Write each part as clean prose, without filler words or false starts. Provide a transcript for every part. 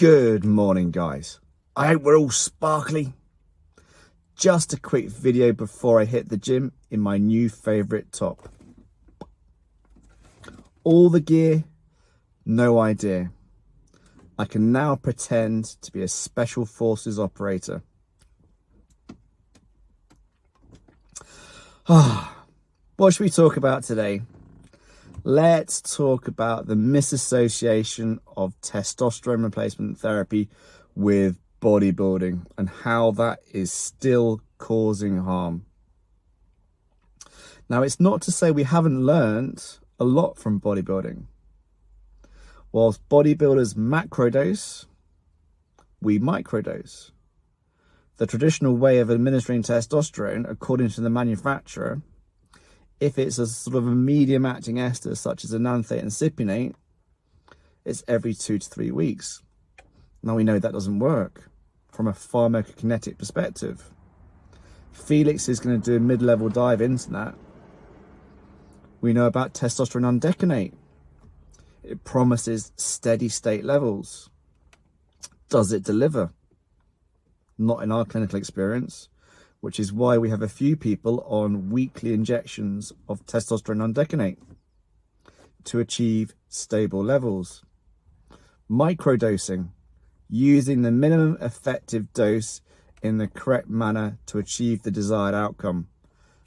Good morning, guys. I hope we're all sparkly. Just a quick video before I hit the gym in my new favourite top. All the gear, no idea. I can now pretend to be a Special Forces operator. What should we talk about today? Let's talk about the misassociation of testosterone replacement therapy with bodybuilding and how that is still causing harm. Now, it's not to say we haven't learned a lot from bodybuilding. Whilst bodybuilders macrodose, we microdose. The traditional way of administering testosterone, according to the manufacturer, if it's a sort of a medium acting ester such as enanthate and cypionate, it's every 2 to 3 weeks. Now we know that doesn't work from a pharmacokinetic perspective. Felix is going to do a mid-level dive into that. We know about testosterone undecanate. It promises steady state levels. Does it deliver? Not in our clinical experience, which is why we have a few people on weekly injections of testosterone undecanate to achieve stable levels. Microdosing, using the minimum effective dose in the correct manner to achieve the desired outcome.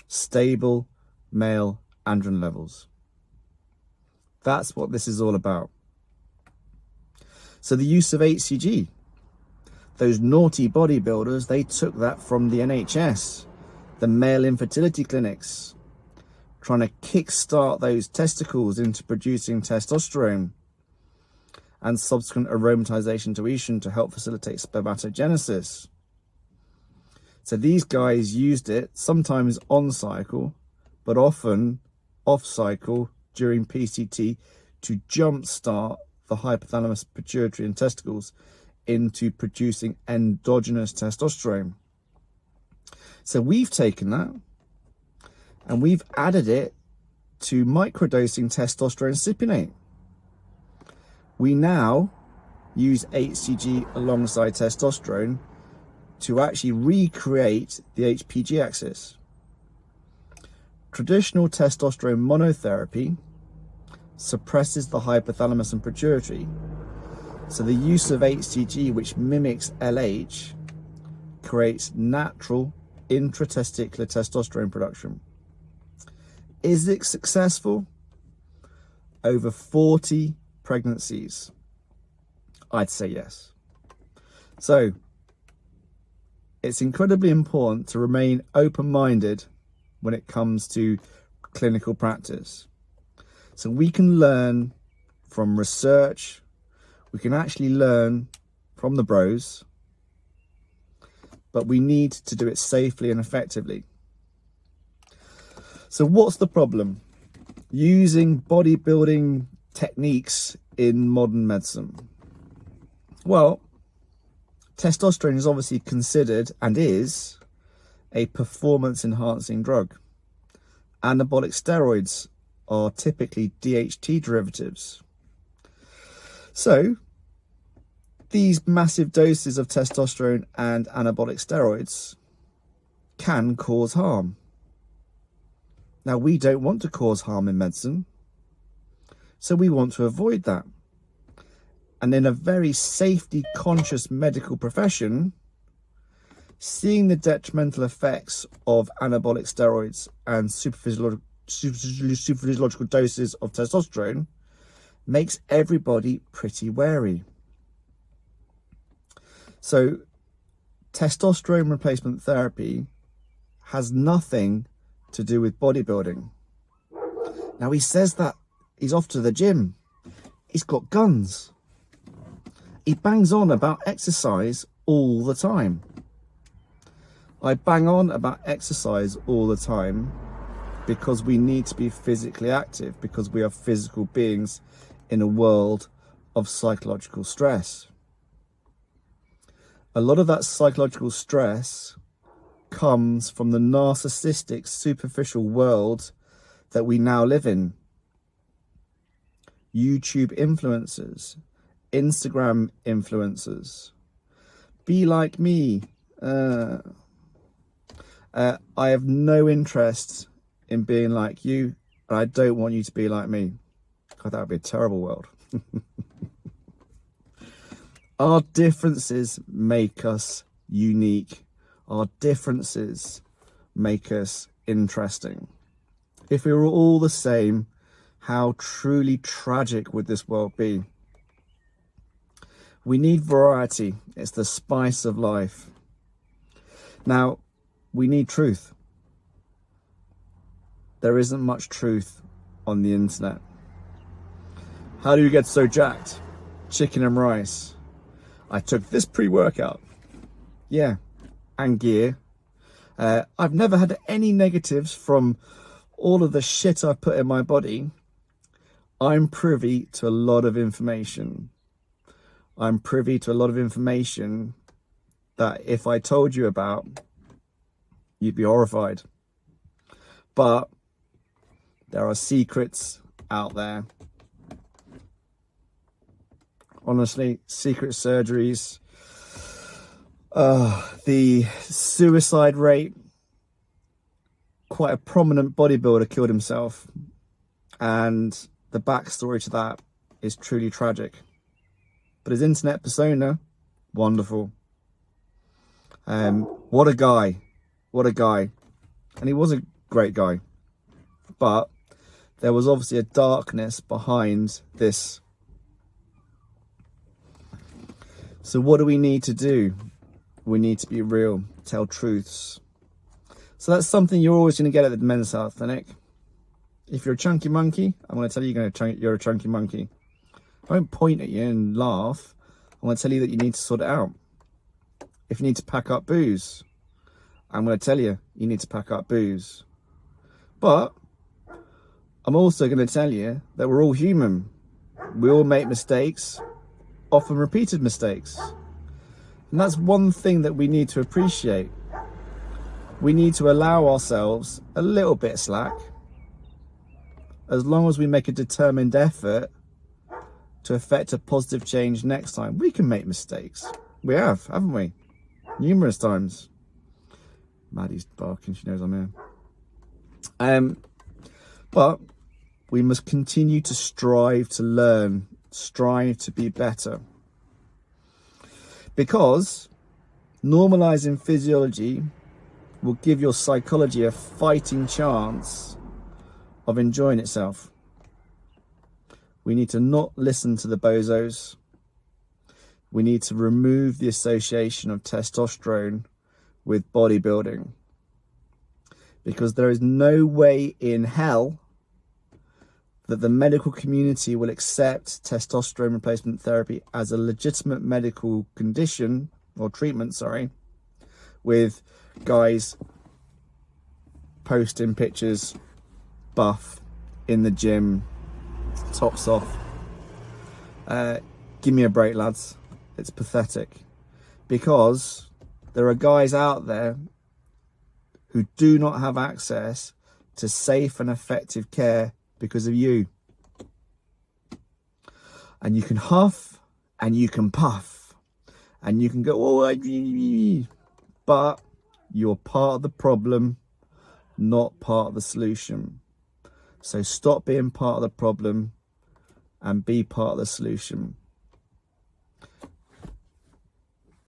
Stable male androgen levels. That's what this is all about. So the use of HCG. Those naughty bodybuilders, they took that from the NHS, the male infertility clinics, trying to kickstart those testicles into producing testosterone and subsequent aromatization to estrogen to help facilitate spermatogenesis. So these guys used it sometimes on cycle, but often off cycle during PCT to jumpstart the hypothalamus, pituitary and testicles into producing endogenous testosterone. So we've taken that and we've added it to microdosing testosterone cypionate. We now use HCG alongside testosterone to actually recreate the HPG axis. Traditional testosterone monotherapy suppresses the hypothalamus and pituitary. So the use of HCG, which mimics LH, creates natural intratesticular testosterone production. Is it successful? Over 40 pregnancies. I'd say yes. So it's incredibly important to remain open-minded when it comes to clinical practice. So we can learn from research. We can actually learn from the bros, but we need to do it safely and effectively. So what's the problem? Using bodybuilding techniques in modern medicine. Well, testosterone is obviously considered and is a performance enhancing drug. Anabolic steroids are typically DHT derivatives. So these massive doses of testosterone and anabolic steroids can cause harm. Now, we don't want to cause harm in medicine, so we want to avoid that. And in a very safety conscious medical profession, seeing the detrimental effects of anabolic steroids and superphysiological doses of testosterone makes everybody pretty wary. So testosterone replacement therapy has nothing to do with bodybuilding. Now, he says that he's off to the gym. He's got guns. He bangs on about exercise all the time. I bang on about exercise all the time because we need to be physically active, because we are physical beings in a world of psychological stress. A lot of that psychological stress comes from the narcissistic, superficial world that we now live in. YouTube influencers, Instagram influencers. Be like me. I have no interest in being like you, and I don't want you to be like me. God, that would be a terrible world. Our differences make us unique. Our differences make us interesting. If we were all the same, how truly tragic would this world be? We need variety. It's the spice of life. Now, we need truth. There isn't much truth on the internet. How do you get so jacked? Chicken and rice. I took this pre-workout. Yeah, and gear. I've never had any negatives from all of the shit I've put in my body. I'm privy to a lot of information. I'm privy to a lot of information that if I told you about, you'd be horrified. But there are secrets out there. Honestly, secret surgeries, the suicide rate. Quite a prominent bodybuilder killed himself, and the backstory to that is truly tragic. But his internet persona, wonderful. What a guy. What a guy. And he was a great guy. But there was obviously a darkness behind this. So what do we need to do? We need to be real, tell truths. So that's something you're always going to get at the Men's Health Clinic. If you're a chunky monkey, I'm going to tell you you're a chunky monkey. I won't point at you and laugh. I'm going to tell you that you need to sort it out. If you need to pack up booze, I'm going to tell you you need to pack up booze. But I'm also going to tell you that we're all human. We all make mistakes, often repeated mistakes. And that's one thing that we need to appreciate. We need to allow ourselves a little bit slack, as long as we make a determined effort to effect a positive change next time. We can make mistakes. We have, haven't we? Numerous times. Maddie's barking, she knows I'm here. But we must continue to strive to learn, strive to be better. Because normalizing physiology will give your psychology a fighting chance of enjoying itself. We need to not listen to the bozos. We need to remove the association of testosterone with bodybuilding. Because there is no way in hell that the medical community will accept testosterone replacement therapy as a legitimate medical condition, or treatment, with guys posting pictures buff in the gym, tops off. Give me a break, lads. It's pathetic. Because there are guys out there who do not have access to safe and effective care because of you. And you can huff and you can puff and you can go, but you're part of the problem, not part of the solution. So stop being part of the problem and be part of the solution.